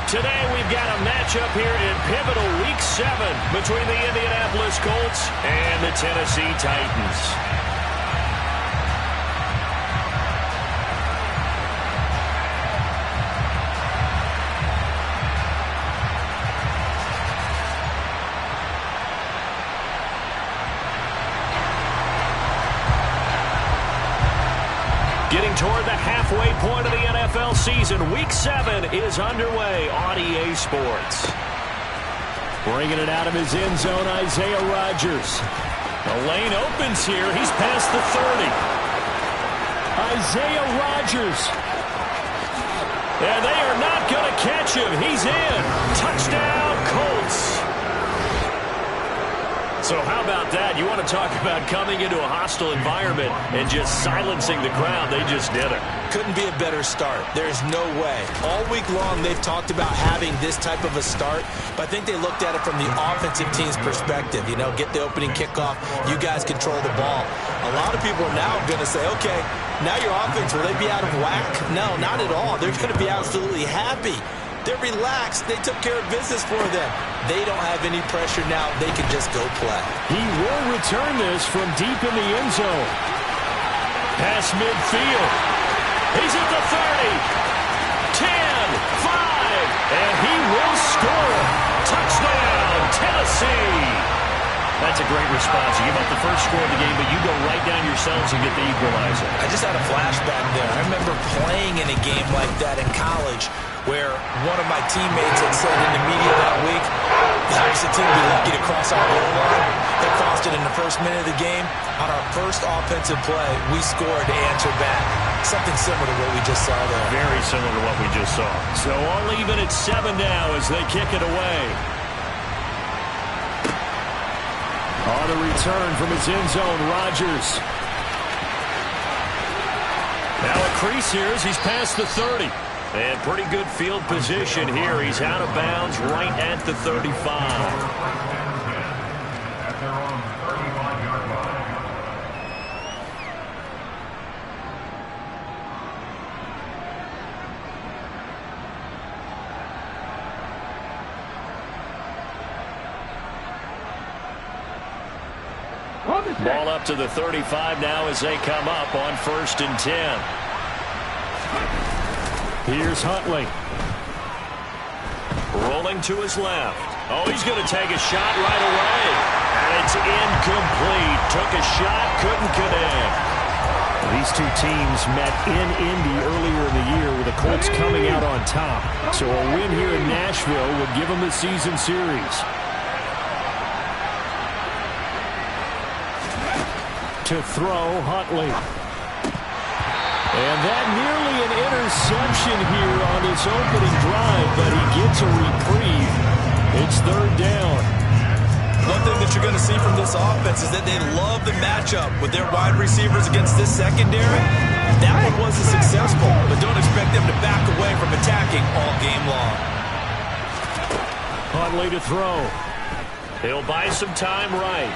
Today we've got a matchup here in pivotal Week 7 between the Indianapolis Colts and the Tennessee Titans. Getting toward the halfway point of the NFL season, Week 7 is underway on EA Sports. Bringing it out of his end zone, Isaiah Rodgers. The lane opens here. He's past the 30. Isaiah Rodgers. And they are not going to catch him. He's in. Touchdown, Colts. So how about that? You want to talk about coming into a hostile environment and just silencing the crowd. They just did it. Couldn't be a better start. There's no way. All week long, they've talked about having this type of a start, but I think they looked at it from the offensive team's perspective. You know, get the opening kickoff. You guys control the ball. A lot of people are now going to say, okay, now your offense, will they be out of whack? No, not at all. They're going to be absolutely happy. They're relaxed. They took care of business for them. They don't have any pressure now. They can just go play. He will return this from deep in the end zone. Past midfield. He's at the 30. 10, 5, and he will score. Touchdown, Tennessee. That's a great response. You give up the first score of the game, but you go right down yourselves and get the equalizer. I just had a flashback there. I remember playing in a game like that in college where one of my teammates had said in the media that week, the opposite team would be lucky to cross our goal line. They crossed it in the first minute of the game. On our first offensive play, we scored to answer back. Something similar to what we just saw there. Very similar to what we just saw. So all even at 7 now as they kick it away. On the return from his end zone, Rodgers. Now a crease here as he's past the 30. And pretty good field position here. He's out of bounds right at the 35. Ball up to the 35 now as they come up on 1st and 10. Here's Huntley. Rolling to his left. Oh, he's going to take a shot right away. And it's incomplete. Took a shot, couldn't connect. These two teams met in Indy earlier in the year with the Colts coming out on top. So a win here in Nashville would give them the season series. To throw, Huntley. And that nearly an interception here on this opening drive, but he gets a reprieve. It's 3rd down. One thing that you're going to see from this offense is that they love the matchup with their wide receivers against this secondary. That one wasn't successful, but don't expect them to back away from attacking all game long. Huntley to throw. He'll buy some time right.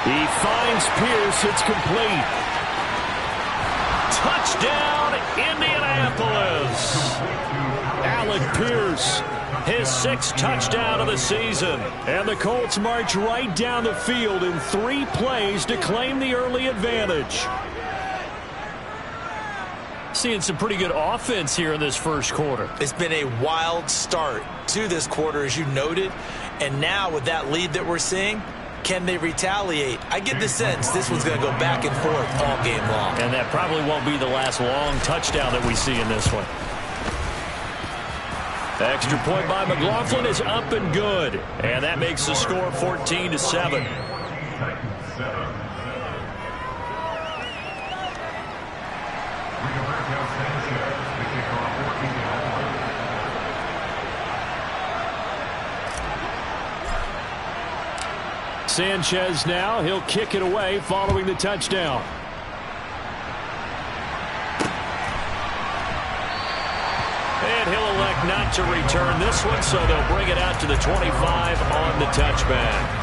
He finds Pierce. It's complete. Touchdown, Indianapolis. Alec Pierce, his 6th touchdown of the season. And the Colts march right down the field in 3 plays to claim the early advantage. Seeing some pretty good offense here in this first quarter. It's been a wild start to this quarter, as you noted. And now with that lead that we're seeing, can they retaliate? I get the sense this one's going to go back and forth all game long. And that probably won't be the last long touchdown that we see in this one. Extra point by McLaughlin is up and good. And that makes the score 14-7. Sanchez now, he'll kick it away following the touchdown. And he'll elect not to return this one, so they'll bring it out to the 25 on the touchback.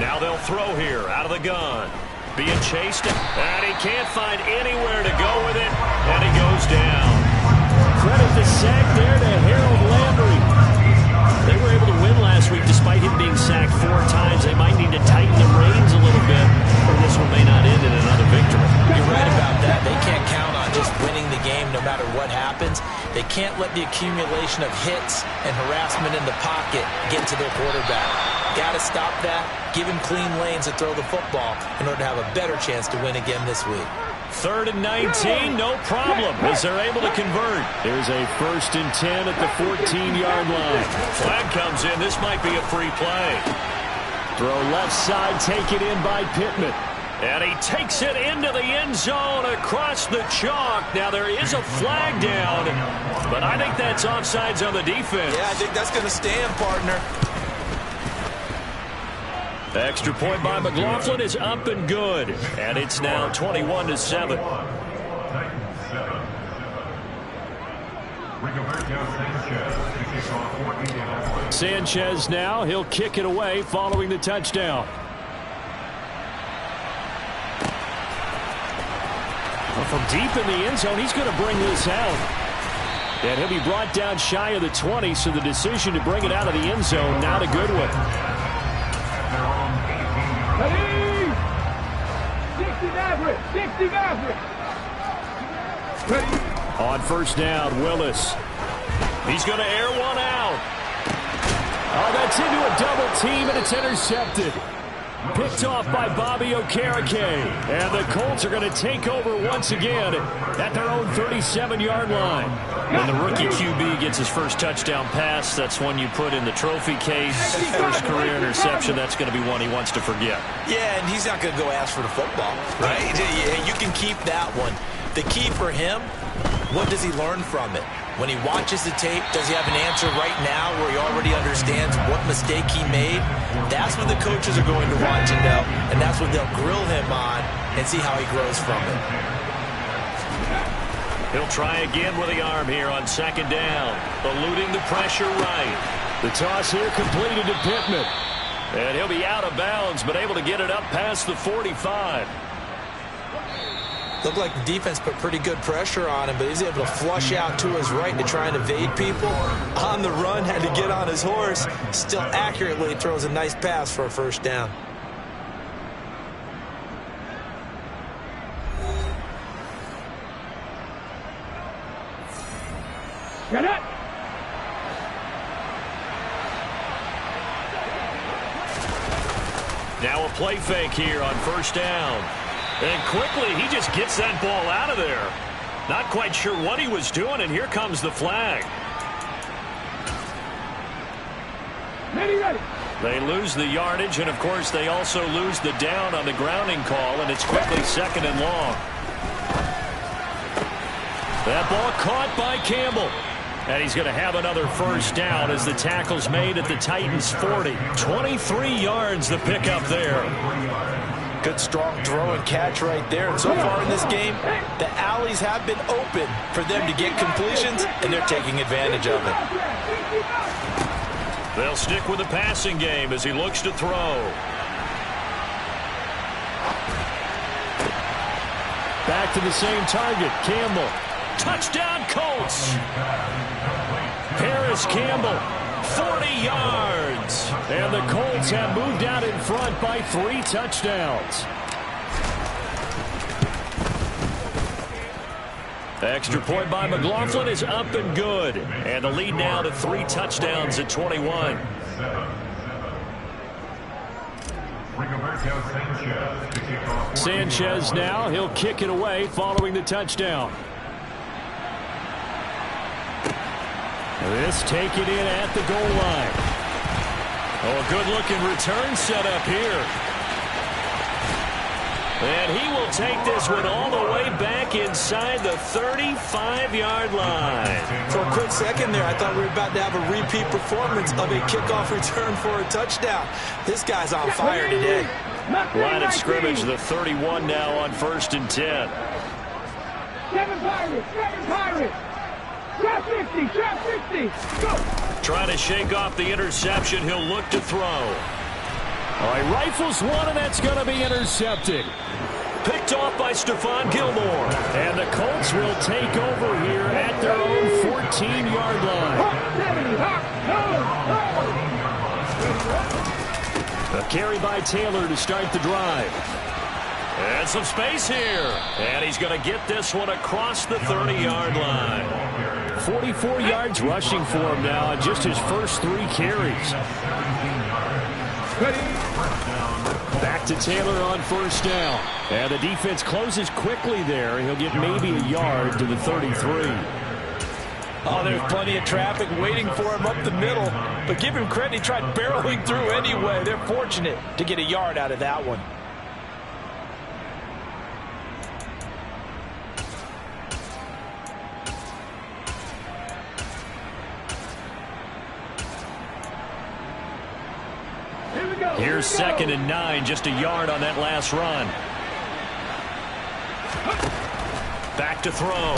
Now they'll throw here out of the gun. Being chased, and he can't find anywhere to go with it, and he goes down. Credit the sack there to Harold Landry. They were able to win last week despite him being sacked 4 times. They might need to tighten the reins a little bit, or this one may not end in another victory. You're right about that. They can't count on just winning the game no matter what happens. They can't let the accumulation of hits and harassment in the pocket get to their quarterback. Got to stop that, give him clean lanes to throw the football in order to have a better chance to win again this week. 3rd and 19, no problem, as they're able to convert. There's a 1st and 10 at the 14-yard line. Flag comes in. This might be a free play. Throw left side, taken in by Pittman. And he takes it into the end zone across the chalk. Now there is a flag down, but I think that's offsides on the defense. Yeah, I think that's going to stand, partner. The extra point by McLaughlin is up and good. And it's now 21-7. Sanchez now. He'll kick it away following the touchdown. Well, from deep in the end zone, he's going to bring this out. And he'll be brought down shy of the 20, so the decision to bring it out of the end zone, not a good one. Ready? 60 Maverick. 60 Maverick. Ready? On 1st down, Willis. He's going to air one out. Oh, that's into a double team, and it's intercepted. Picked off by Bobby Okereke. And the Colts are going to take over once again at their own 37-yard line. When the rookie QB gets his first touchdown pass, that's one you put in the trophy case. First career interception, that's going to be one he wants to forget. Yeah, and he's not going to go ask for the football, right? You can keep that one. The key for him, what does he learn from it? When he watches the tape, does he have an answer right now where he already understands what mistake he made? That's what the coaches are going to watch and know, and that's what they'll grill him on and see how he grows from it. He'll try again with the arm here on 2nd down, eluding the pressure right. The toss here completed to Pittman. And he'll be out of bounds, but able to get it up past the 45. Looked like the defense put pretty good pressure on him, but he's able to flush out to his right to try and evade people. On the run, had to get on his horse. Still accurately throws a nice pass for a 1st down. Get it. Now a play fake here on 1st down. And quickly, he just gets that ball out of there. Not quite sure what he was doing, and here comes the flag. Ready. They lose the yardage, and of course, they also lose the down on the grounding call, and it's quickly 2nd and long. That ball caught by Campbell. And he's going to have another 1st down as the tackle's made at the Titans' 40. 23 yards the pickup there. Good strong throw and catch right there. And so far in this game, the alleys have been open for them to get completions, and they're taking advantage of it. They'll stick with the passing game as he looks to throw. Back to the same target, Campbell. Touchdown, Colts. Paris Campbell, 40 yards. And the Colts have moved out in front by 3 touchdowns. Extra point by McLaughlin is up and good. And the lead now to 3 touchdowns at 21. Sanchez now. He'll kick it away following the touchdown. This take it in at the goal line. Oh, a good-looking return set up here. And he will take this one all the way back inside the 35-yard line. For a quick second there, I thought we were about to have a repeat performance of a kickoff return for a touchdown. This guy's on fire today. Line of scrimmage, the 31 now on 1st and 10. 7 Pirates. Trap 50. Ready, go! Trying to shake off the interception. He'll look to throw. All right, rifles one, and that's going to be intercepted. Picked off by Stephon Gilmore. And the Colts will take over here at their own 14-yard line. A carry by Taylor to start the drive. And some space here. And he's going to get this one across the 30-yard line. 44 yards rushing for him now on just his first 3 carries. Back to Taylor on first down. And the defense closes quickly there. He'll get maybe a yard to the 33. Oh, there's plenty of traffic waiting for him up the middle. But give him credit, he tried barreling through anyway. They're fortunate to get a yard out of that one. Here's 2nd and 9, just a yard on that last run. Back to throw.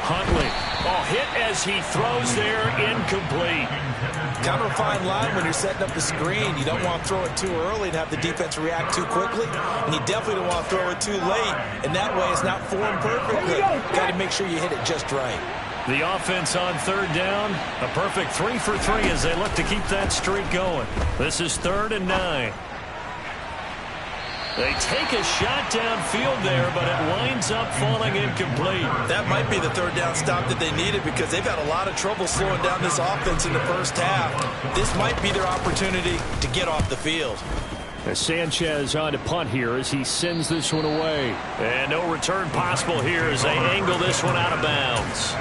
Huntley. Oh, hit as he throws there, incomplete. Kind of a fine line when you're setting up the screen. You don't want to throw it too early and have the defense react too quickly. And you definitely don't want to throw it too late. And that way it's not formed perfectly. Got to make sure you hit it just right. The offense on 3rd down. A perfect 3 for 3 as they look to keep that streak going. This is 3rd and 9. They take a shot downfield there, but it winds up falling incomplete. That might be the 3rd down stop that they needed because they've had a lot of trouble slowing down this offense in the first half. This might be their opportunity to get off the field. As Sanchez on to punt here as he sends this one away. And no return possible here as they angle this one out of bounds.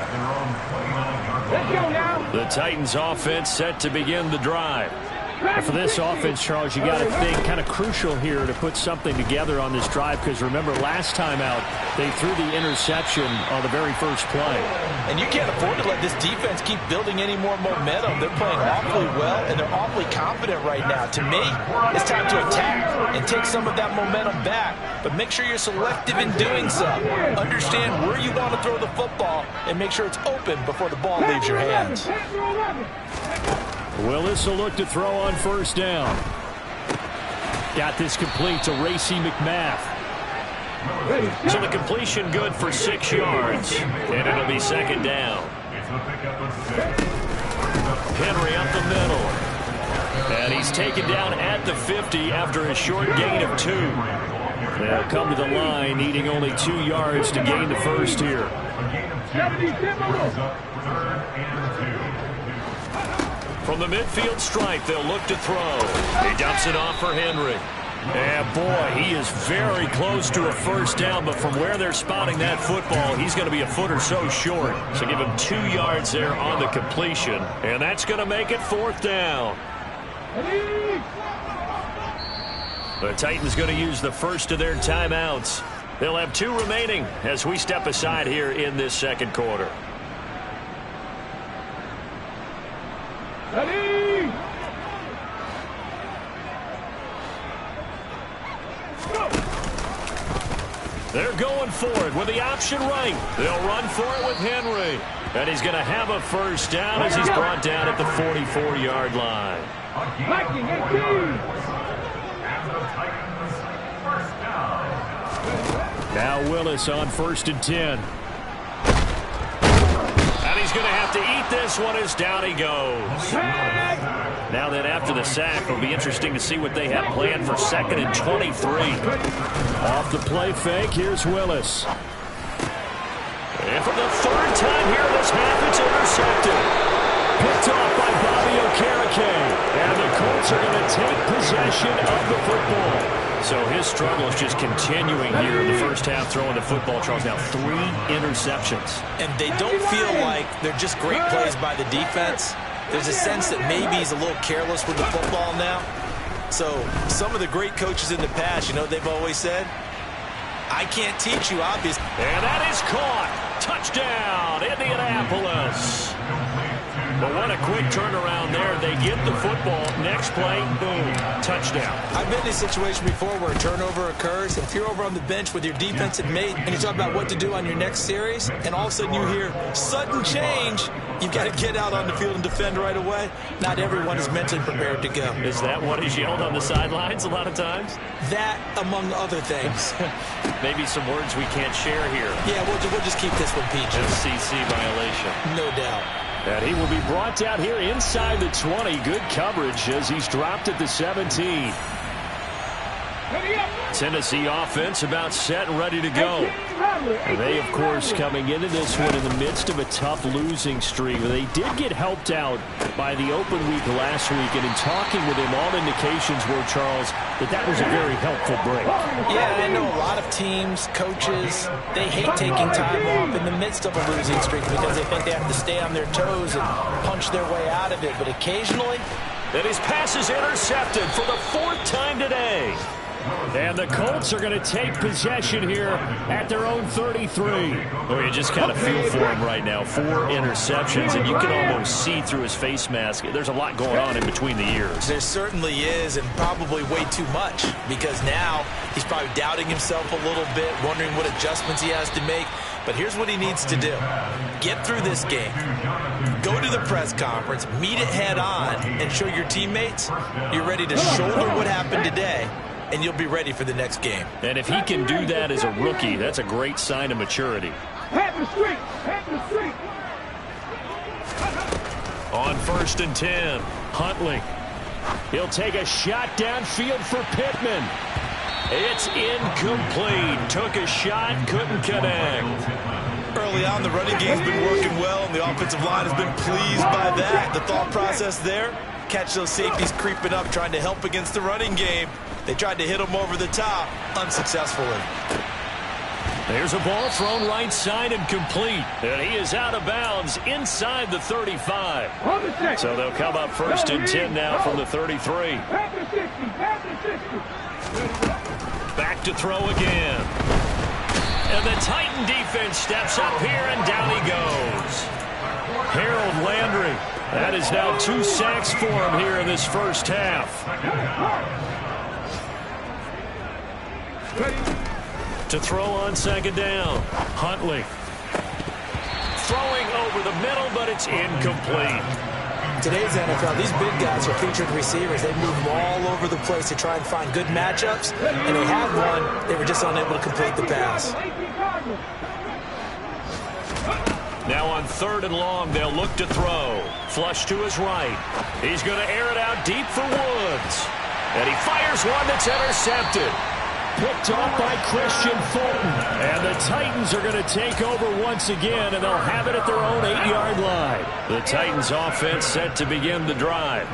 Let's go now. The Titans offense set to begin the drive. And for this offense, Charles, you got to think kind of crucial here to put something together on this drive because remember last time out they threw the interception on the very first play. And you can't afford to let this defense keep building any more momentum. They're playing awfully well and they're awfully confident right now. To me, it's time to attack and take some of that momentum back. But make sure you're selective in doing so. Understand where you want to throw the football and make sure it's open before the ball leaves your hands. Willis will look to throw on first down. Got this complete to Racey McMath. So the completion good for 6 yards. And it'll be 2nd down. Henry up the middle. And he's taken down at the 50 after a short gain of 2. They'll come to the line needing only 2 yards to gain the first here. From the midfield stripe, they'll look to throw. He dumps it off for Henry. And boy, he is very close to a first down, but from where they're spotting that football, he's going to be a foot or so short. So give him 2 yards there on the completion, and that's going to make it 4th down. The Titans going to use the first of their timeouts. They'll have 2 remaining as we step aside here in this 2nd quarter. Ready! Go! They're going for it with the option right. They'll run for it with Henry. And he's going to have a first down as he's brought down at the 44-yard line. Viking 18! Now Willis on 1st and 10. And he's going to have to eat this one as down he goes. Now then, after the sack, it'll be interesting to see what they have planned for 2nd and 23. Off the play fake, here's Willis. And for the 3rd time here this half, it's intercepted. Picked off by Bobby Okereke. And the Colts are going to take possession of the football. So his struggle is just continuing here in the first half, throwing the football. Charles, now 3 interceptions. And they don't feel like they're just great plays by the defense. There's a sense that maybe he's a little careless with the football now. So some of the great coaches in the past, you know what they've always said? I can't teach you, obviously. And that is caught. Touchdown, Indianapolis. But what a quick turnaround there. They get the football. Next play, boom, touchdown. I've been in a situation before where a turnover occurs. If you're over on the bench with your defensive mate and you talk about what to do on your next series, and all of a sudden you hear sudden change, You've got to get out on the field and defend right away. Not everyone is mentally prepared to go. Is that what is yelled on the sidelines a lot of times? That, among other things. Maybe some words we can't share here. Yeah, we'll just keep this one PG. FCC violation. No doubt. And he will be brought down here inside the 20. Good coverage as he's dropped at the 17. Tennessee offense about set and ready to go. And they, of course, coming into this one in the midst of a tough losing streak. They did get helped out by the open week last week, and in talking with him, all indications were, Charles, that was a very helpful break. Yeah, I know a lot of teams, coaches, they hate taking time off in the midst of a losing streak because they think they have to stay on their toes and punch their way out of it. But occasionally... And his pass is intercepted for the 4th time today. And the Colts are going to take possession here at their own 33. Oh, you just kind of feel for him right now. 4 interceptions, and you can almost see through his face mask. There's a lot going on in between the ears. There certainly is, and probably way too much, because now he's probably doubting himself a little bit, wondering what adjustments he has to make. But here's what he needs to do. Get through this game. Go to the press conference, meet it head on, and show your teammates you're ready to shoulder what happened today, and you'll be ready for the next game. And if he can do that as a rookie, that's a great sign of maturity. Head the street. Head the street. On 1st and 10, Huntley. He'll take a shot downfield for Pittman. It's incomplete. Took a shot, couldn't connect. Early on, the running game's been working well, and the offensive line has been pleased by that. The thought process there, catch those safeties creeping up, trying to help against the running game. They tried to hit him over the top, unsuccessfully. There's a ball thrown right side and complete. And he is out of bounds inside the 35. So they'll come up 1st and 10 now from the 33. Back to throw again. And the Titan defense steps up here, and down he goes. Harold Landry. That is now 2 sacks for him here in this first half. To throw on 2nd down. Huntley. Throwing over the middle, but it's incomplete. Today's NFL, these big guys are featured receivers. They move all over the place to try and find good matchups, and they had one. They were just unable to complete the pass. Now on 3rd and long, they'll look to throw. Flush to his right. He's going to air it out deep for Woods. And he fires one that's intercepted. Picked off by Christian Fulton. And the Titans are going to take over once again, and they'll have it at their own 8-yard line. The Titans offense set to begin the drive.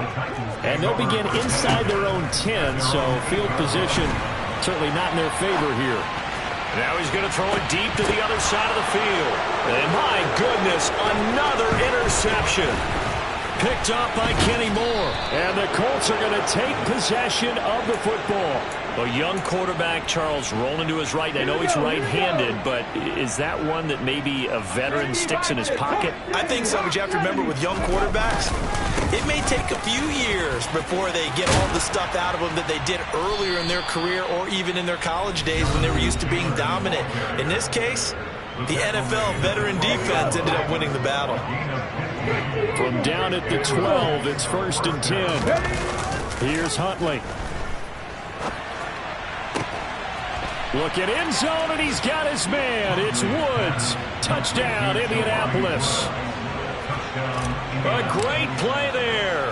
And they'll begin inside their own 10, so field position certainly not in their favor here. Now he's going to throw it deep to the other side of the field. And my goodness, another interception. Picked off by Kenny Moore. And the Colts are going to take possession of the football. A young quarterback, Charles, rolling to his right. I know he's right-handed, but is that one that maybe a veteran sticks in his pocket? I think so, but you have to remember with young quarterbacks, it may take a few years before they get all the stuff out of them that they did earlier in their career or even in their college days when they were used to being dominant. In this case, the NFL veteran defense ended up winning the battle. From down at the 12, it's 1st and 10. Here's Huntley. Look at end zone, and he's got his man. It's Woods. Touchdown, Indianapolis. A great play there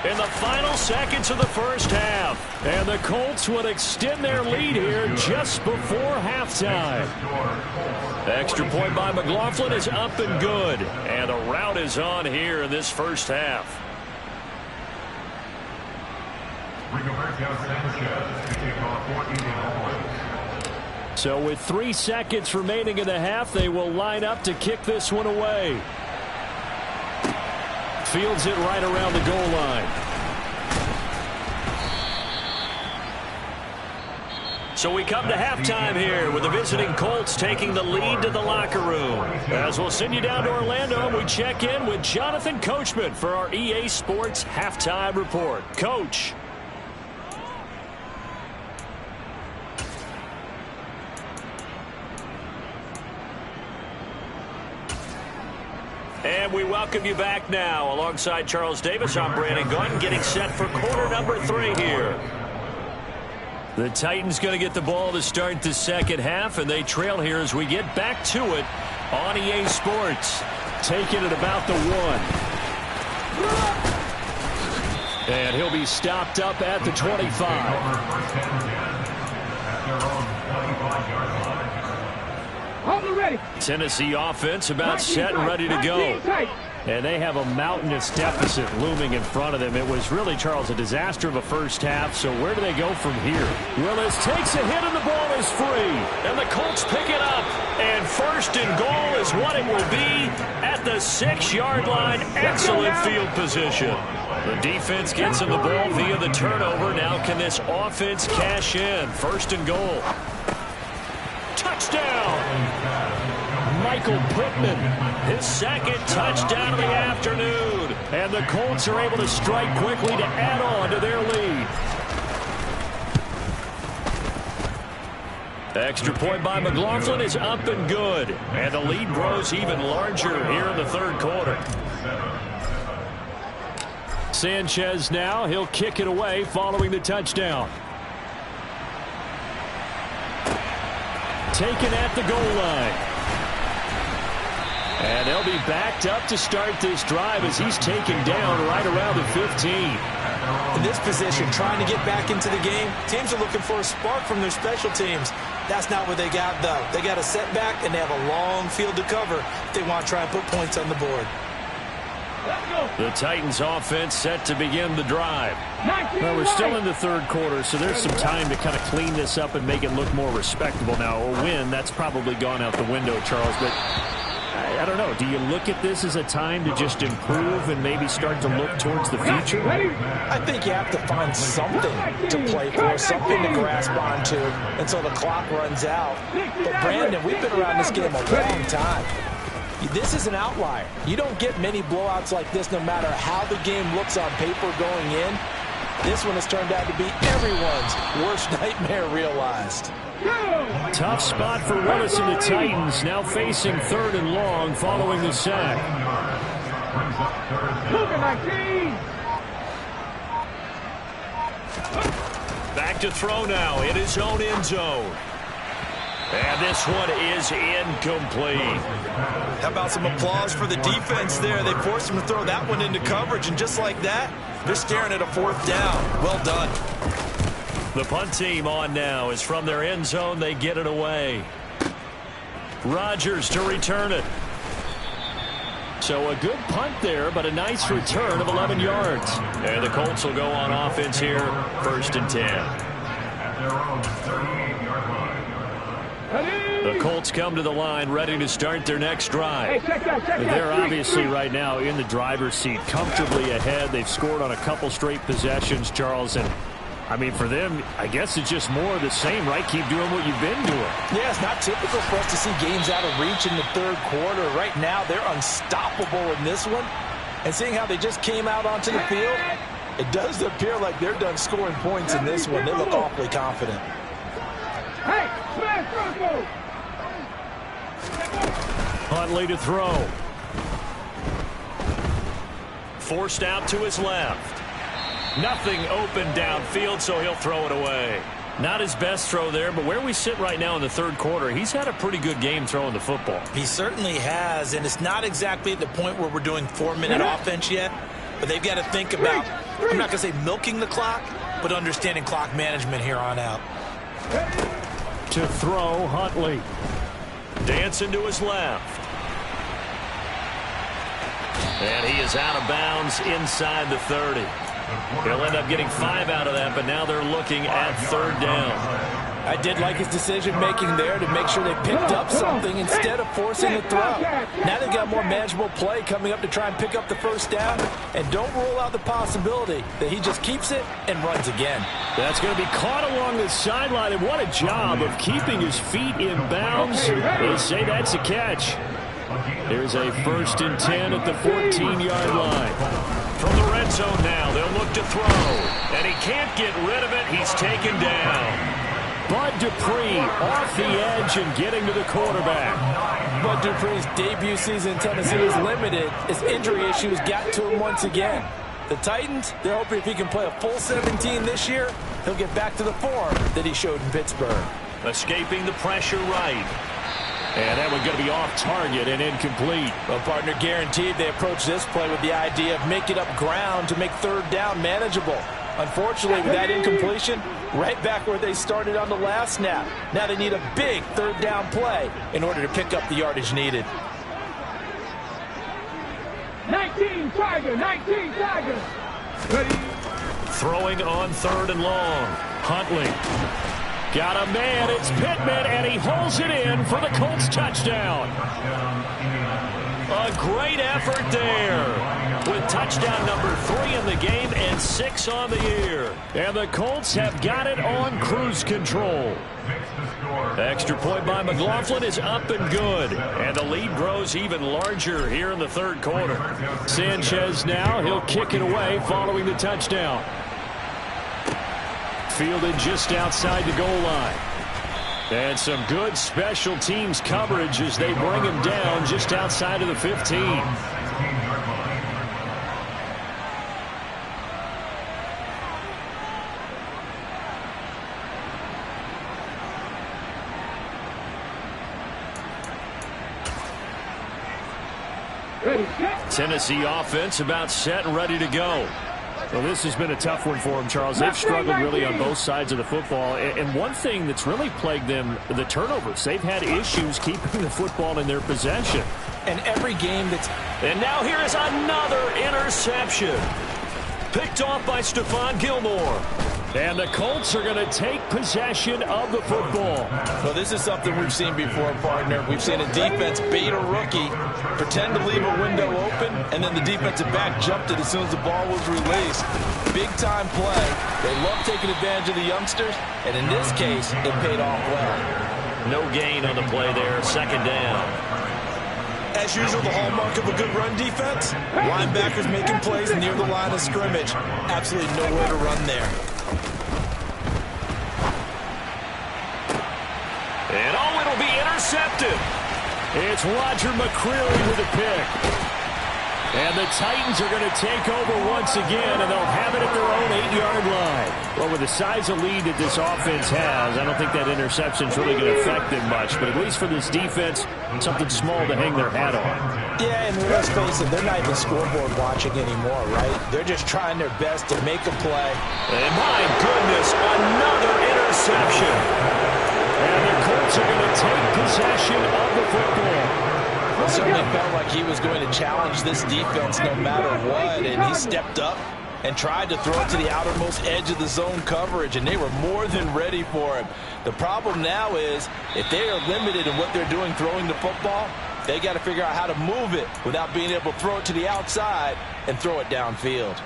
in the final seconds of the first half. And the Colts would extend their lead here just before halftime. Extra point by McLaughlin is up and good. And the route is on here in this first half. So with 3 seconds remaining in the half, they will line up to kick this one away. Fields it right around the goal line. So we come to halftime here with the visiting Colts taking the lead to the locker room. As we'll send you down to Orlando, and we check in with Jonathan Coachman for our EA Sports Halftime Report. Coach. And And we welcome you back now. Alongside Charles Davis, I'm Brandon Gunn, getting set for quarter number 3 here. The Titans going to get the ball to start the second half, and they trail here as we get back to it on EA Sports. Taking it about the 1. And he'll be stopped up at the 25. Tennessee offense about set and ready to go. And they have a mountainous deficit looming in front of them. It was really, Charles, a disaster of a first half. So where do they go from here? Willis takes a hit and the ball is free. And the Colts pick it up. And first and goal is what it will be at the 6-yard line. Excellent field position. The defense gets him the ball via the turnover. Now can this offense cash in? First and goal. Touchdown! Michael Pittman, his second touchdown of the afternoon. And the Colts are able to strike quickly to add on to their lead. Extra point by McLaughlin is up and good. And the lead grows even larger here in the third quarter. Sanchez now, he'll kick it away following the touchdown. Taken at the goal line. And they'll be backed up to start this drive as he's taken down right around the 15. In this position, trying to get back into the game, teams are looking for a spark from their special teams. That's not what they got, though. They got a setback, and they have a long field to cover if they want to try and put points on the board. The Titans offense set to begin the drive. Well, we're still in the third quarter, so there's some time to kind of clean this up and make it look more respectable now. A win, that's probably gone out the window, Charles, but I don't know. Do you look at this as a time to just improve and maybe start to look towards the future? I think you have to find something to play for, something to grasp onto until the clock runs out. But, Brandon, we've been around this game a long time. This is an outlier. You don't get many blowouts like this no matter how the game looks on paper going in. This one has turned out to be everyone's worst nightmare realized. Tough spot for Willis and the Titans, now facing third and long following the sack. Back to throw now in his own end zone. And this one is incomplete. How about some applause for the defense there? They forced him to throw that one into coverage, and just like that, they're staring at a 4th down. Well done. The punt team on now is from their end zone. They get it away. Rodgers to return it. So a good punt there, but a nice return of 11 yards. And the Colts will go on offense here, 1st and 10. The Colts come to the line ready to start their next drive. They're obviously right now in the driver's seat, comfortably ahead. They've scored on a couple straight possessions, Charles, and I mean, for them, I guess it's just more of the same, right? Keep doing what you've been doing. Yeah, it's not typical for us to see games out of reach in the third quarter. Right now, they're unstoppable in this one. And seeing how they just came out onto the field, it does appear like they're done scoring points in this one. They look awfully confident. Hey, smash, go! Huntley to throw. Forced out to his left. Nothing open downfield, so he'll throw it away. Not his best throw there, but where we sit right now in the third quarter, he's had a pretty good game throwing the football. He certainly has, and it's not exactly at the point where we're doing 4-minute offense yet, but they've got to think about, I'm not going to say milking the clock, but understanding clock management here on out. To throw, Huntley. Dancing to his left. And he is out of bounds inside the 30. He'll end up getting 5 out of that, but now they're looking at 3rd down. I did like his decision-making there to make sure they picked up something instead of forcing the throw. Now they've got more manageable play coming up to try and pick up the 1st down, and don't rule out the possibility that he just keeps it and runs again. That's going to be caught along the sideline, and what a job of keeping his feet in bounds. They say that's a catch. There's a 1st and 10 at the 14-yard line. From the red zone now, they'll look to throw. And he can't get rid of it. He's taken down. Bud Dupree off the edge and getting to the quarterback. Bud Dupree's debut season in Tennessee is limited as injury issues got to him once again. The Titans, they're hoping if he can play a full 17 this year, he'll get back to the form that he showed in Pittsburgh. Escaping the pressure right. And that one's going to be off target and incomplete. Well, partner, guaranteed they approach this play with the idea of making up ground to make third down manageable. Unfortunately, with that incompletion, right back where they started on the last snap. Now they need a big third down play in order to pick up the yardage needed. 19 Tiger, 19 Tiger. Ready? Throwing on third and long. Huntley. Got a man. It's Pittman, and he holds it in for the Colts touchdown. A great effort there with touchdown number 3 in the game and 6 on the year. And the Colts have got it on cruise control. Extra point by McLaughlin is up and good. And the lead grows even larger here in the third quarter. Sanchez now, he'll kick it away following the touchdown. Fielded just outside the goal line. And some good special teams coverage as they bring him down just outside of the 15. Tennessee offense about set and ready to go. Well, this has been a tough one for them, Charles. They've struggled really on both sides of the football. And one thing that's really plagued them, the turnovers. They've had issues keeping the football in their possession. And every game that's... And now here is another interception. Picked off by Stephon Gilmore. And the Colts are going to take possession of the football. Well, this is something we've seen before, partner. We've seen a defense bait a rookie, pretend to leave a window open, and then the defensive back jumped it as soon as the ball was released. Big-time play. They love taking advantage of the youngsters, and in this case, it paid off well. No gain on the play there, second down. As usual, the hallmark of a good run defense, linebackers making plays near the line of scrimmage. Absolutely nowhere to run there. And oh, it'll be intercepted. It's Roger McCreary with a pick. And the Titans are going to take over once again, and they'll have it at their own 8-yard line. Well, with the size of lead that this offense has, I don't think that interception's really going to affect them much. But at least for this defense, something small to hang their hat on. Yeah, and let's face it, they're not even scoreboard watching anymore, right? They're just trying their best to make a play. And my goodness, another interception. And the Colts are going to take possession of the football. It certainly felt like he was going to challenge this defense no matter what, and he stepped up and tried to throw it to the outermost edge of the zone coverage, and they were more than ready for him. The problem now is if they are limited in what they're doing throwing the football, they got to figure out how to move it without being able to throw it to the outside and throw it downfield.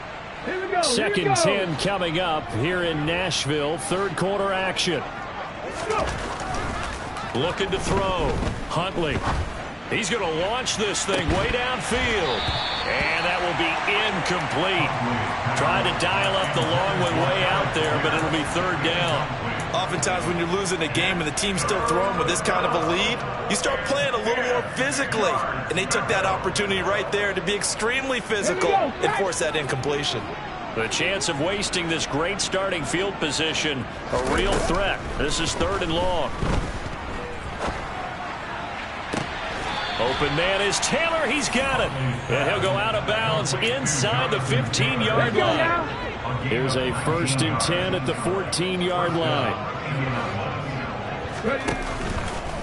Second 10 coming up here in Nashville. Third quarter action. Looking to throw. Huntley. He's going to launch this thing way downfield. And that will be incomplete. Trying to dial up the long one way out there, but it'll be third down. Oftentimes when you're losing a game and the team's still throwing with this kind of a lead, you start playing a little more physically. And they took that opportunity right there to be extremely physical and force that incompletion. The chance of wasting this great starting field position, a real threat. This is third and long. Open man is Taylor. He's got it. And he'll go out of bounds inside the 15-yard line. Here's a 1st and 10 at the 14-yard line.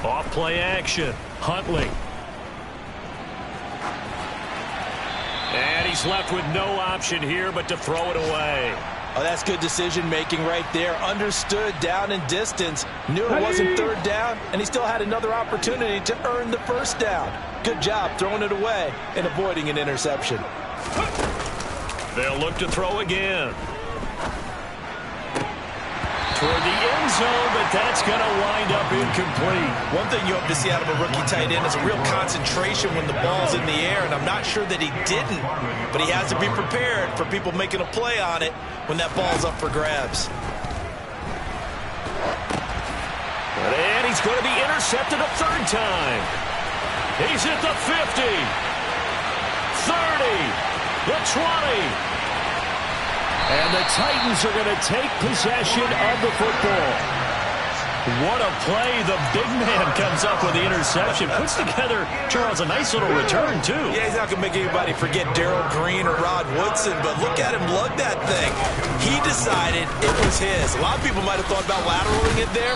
Off play action. Huntley. And he's left with no option here but to throw it away. Oh, that's good decision-making right there. Understood down and distance. Knew it wasn't third down, and he still had another opportunity to earn the first down. Good job throwing it away and avoiding an interception. They'll look to throw again. Toward the end zone, but that's going to wind up incomplete. One thing you hope to see out of a rookie tight end is a real concentration when the ball's in the air, and I'm not sure that he didn't, but he has to be prepared for people making a play on it when that ball's up for grabs. And he's going to be intercepted a third time. He's at the 50, 30, the 20. And the Titans are going to take possession of the football. What a play. The big man comes up with the interception. Puts together, Charles, a nice little return, too. Yeah, he's not going to make anybody forget Darrell Green or Rod Woodson, but look at him lug that thing. He decided it was his. A lot of people might have thought about lateraling it there.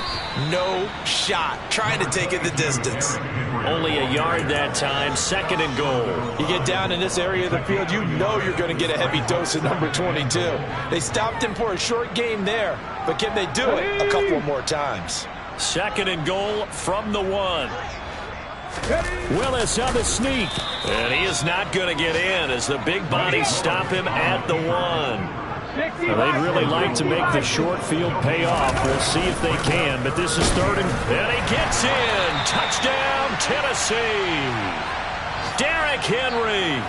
No shot. Trying to take it the distance. Only a yard that time. Second and goal. You get down in this area of the field, you know you're going to get a heavy dose of number 22. They stopped him for a short game there, but can they do it a couple more times? Second and goal from the 1. Willis on the sneak. And he is not going to get in as the big bodies stop him at the 1. Well, they'd really like to make the short field pay off. We'll see if they can, but this is third and he gets in. Touchdown, Tennessee. Derrick Henry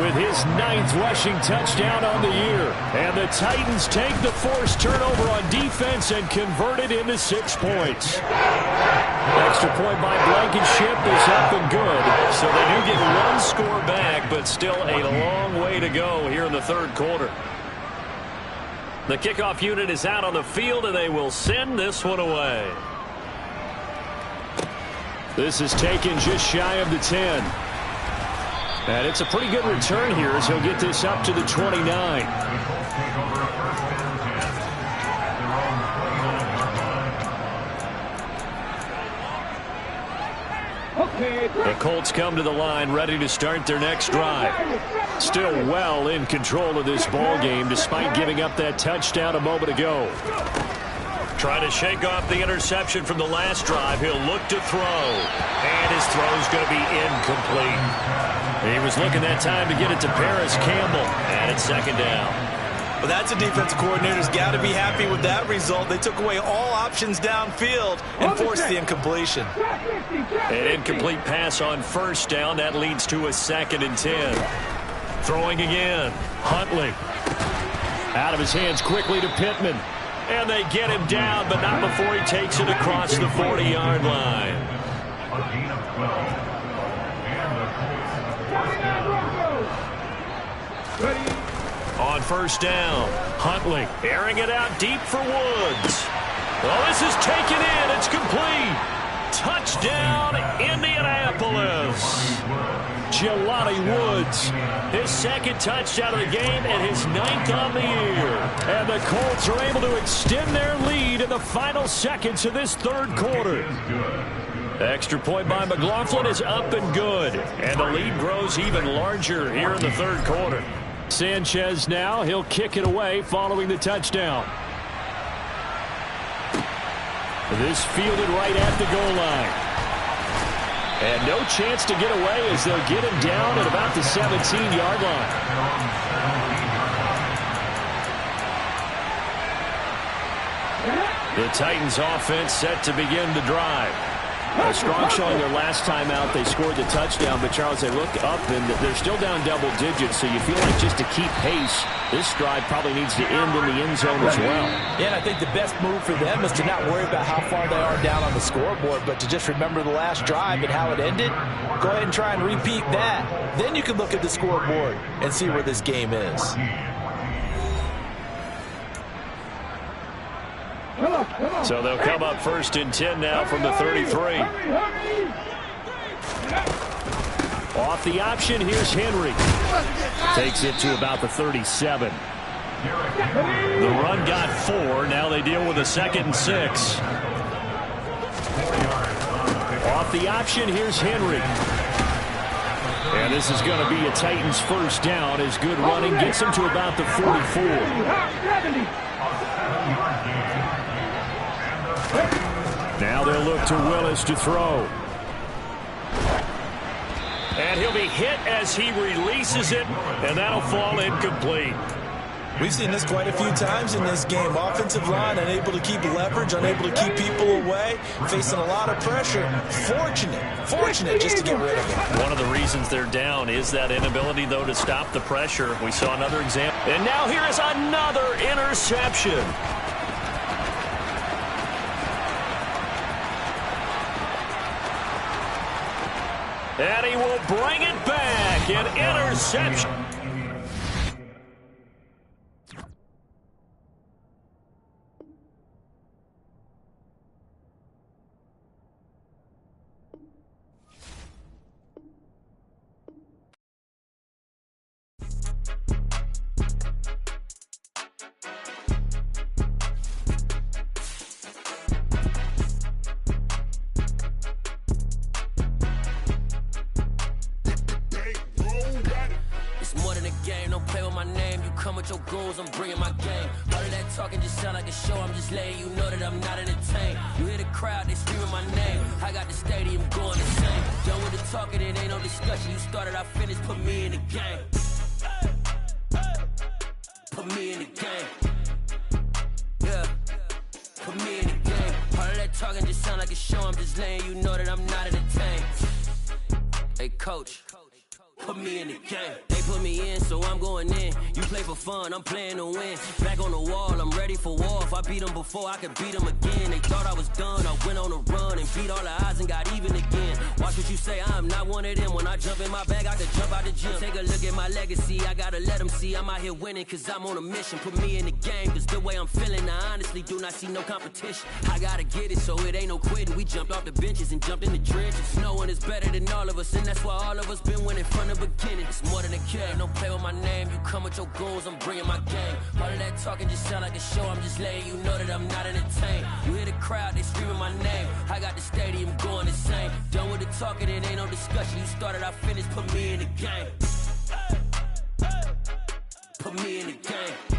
with his 9th rushing touchdown on the year. And the Titans take the forced turnover on defense and convert it into 6 points. Extra point by Blankenship is up and good. So they do get 1 score back, but still a long way to go here in the third quarter. The kickoff unit is out on the field, and they will send this one away. This is taken just shy of the 10. And it's a pretty good return here as he'll get this up to the 29. The Colts come to the line ready to start their next drive. Still well in control of this ball game despite giving up that touchdown a moment ago. Trying to shake off the interception from the last drive. He'll look to throw. And his throw's going to be incomplete. He was looking that time to get it to Paris Campbell. And it's second down. Well, that's a defensive coordinator's got to be happy with that result. They took away all options downfield and forced the incompletion. An incomplete pass on first down. That leads to a 2nd and 10. Throwing again. Huntley. Out of his hands quickly to Pittman. And they get him down, but not before he takes it across the 40-yard line. On first down, Huntley airing it out deep for Woods. Well, this is taken in. It's complete. Touchdown, Indianapolis. Jelani Woods, his 2nd touchdown of the game and his 9th on the year. And the Colts are able to extend their lead in the final seconds of this third quarter. Extra point by McLaughlin is up and good. And the lead grows even larger here in the third quarter. Sanchez now, he'll kick it away following the touchdown. This fielded right at the goal line. And no chance to get away as they'll get him down at about the 17-yard line. The Titans offense set to begin the drive. A strong showing their last time out. They scored the touchdown, but Charles, they look up and they're still down double digits, so you feel like just to keep pace, this drive probably needs to end in the end zone as well. Yeah, and I think the best move for them is to not worry about how far they are down on the scoreboard, but to just remember the last drive and how it ended. Go ahead and try and repeat that. Then you can look at the scoreboard and see where this game is. So they'll come up 1st and 10 now from the 33. Off the option, here's Henry. Takes it to about the 37. The run got 4. Now they deal with a 2nd and 6. Off the option, here's Henry. And this is going to be a Titans first down as good running gets him to about the 44. Now they'll look to Willis to throw. And he'll be hit as he releases it, and that'll fall incomplete. We've seen this quite a few times in this game. Offensive line unable to keep leverage, unable to keep people away, facing a lot of pressure. Fortunate just to get rid of it. One of the reasons they're down is that inability, though, to stop the pressure. We saw another example. And now here is another interception. And he will bring it back. An interception. Come with your goons, I'm bringing my game. All of that talking just sound like a show. I'm just letting you know that I'm not entertained. You hear the crowd, they screaming my name. I got the stadium going insane. Done with the talking, it ain't no discussion. You started, I finished, put me in the game. Put me in the game. Yeah, put me in the game. All of that talking just sound like a show. I'm just letting you know that I'm not entertained. Hey, coach. Put me in the game. They put me in, so I'm going in. You play for fun, I'm playing to win. Back on the wall, I'm ready for war. If I beat them before, I could beat them again. They thought I was done, I went on a run and beat all the odds and got even again. Watch what you say, I'm not one of them. When I jump in my bag, I could jump out the gym. Take a look at my legacy, I gotta let them see I'm out here winning, cause I'm on a mission. Put me in the game, cause the way I'm feeling, I honestly do not see no competition. I gotta get it, so it ain't no quitting. We jumped off the benches and jumped in the trenches. No one is better than all of us, and that's why all of us been winning from the beginning. It's more than a game, don't play with my name. You come with your goons, I'm bringing my game. All of that talking just sound like a show. I'm just letting you know that I'm not entertained. You hear the crowd, they screaming my name. I got the stadium going insane. Done with the talking, it ain't no discussion. You started, I finished, put me in the game. Put me in the game.